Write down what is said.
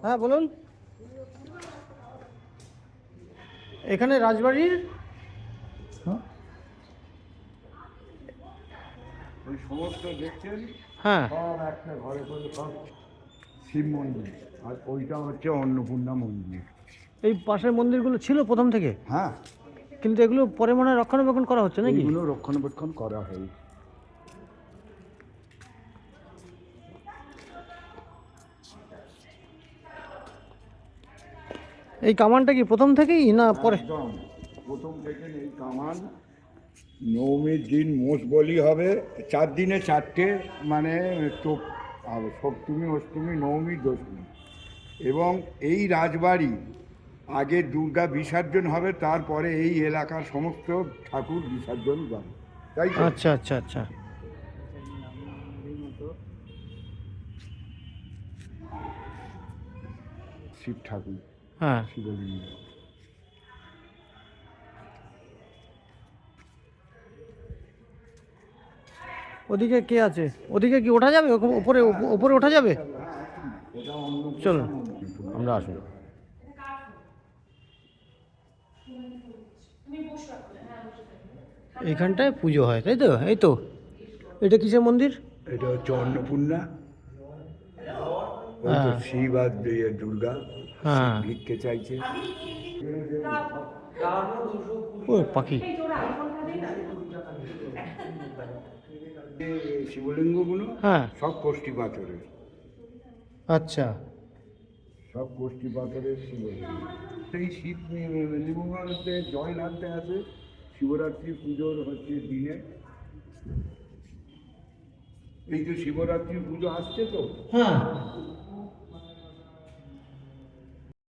হ্যাঁ বলুন। এখানে রাজবাড়ির ওই সমস্ত দেখছেন হ্যাঁ সব একটা ঘরে করে সব শিব মন্দির, আর ওইটা হচ্ছে অন্নপূর্ণা মন্দির। এই পাশের মন্দিরগুলো ছিল প্রথম থেকে, হ্যাঁ, কিন্তু এগুলো পরে মনে হয় রক্ষণাবেক্ষণ করা হচ্ছে নাকি? এইগুলো রক্ষণাবেক্ষণ করা হয়। এই কামানটা কি প্রথম থেকেই না পরে? একদম প্রথম থেকে এই কামান নবমীর দিন মোষ বলি হবে, 4 দিনে 4টে, মানে টোপ হবে, সপ্তমী অষ্টমী নবমী দশমী। এবং এই রাজবাড়ি আগে দুর্গা বিসর্জন হবে, তারপরে এই এলাকার সমস্ত ঠাকুর বিসর্জন যাবে, তাই তো? আচ্ছা আচ্ছা আচ্ছা। শিব ঠাকুর, হ্যাঁ শিবলিঙ্গ। ওদিকে কে আছে? ওদিকে কি ওঠা যাবে? ওপরে ওপরে ওঠা যাবে? এটা অন্য চলুন আমরা আসুন। এইখানটায় পুজো হয় তাই তো? এই তো, এটা কিসের মন্দির? এটা হচ্ছে অন্নপূর্ণা, ওই তো হ্যাঁ। শিব আর দুর্গা হ্যাঁ। ভিক্ষে চাইছে। ও পাখি। শিবলিঙ্গগুলো হ্যাঁ। সব কোষ্ঠী পাথরের, আচ্ছা। সব কোষ্ঠী পাথরের শিবলিঙ্গ। সেই শিব লিঙ্গতে জল ঢালতে আসে শিবরাত্রি পুজোর হচ্ছে দিনে। এই যে শিবরাত্রি পুজো আসছে তো, হ্যাঁ।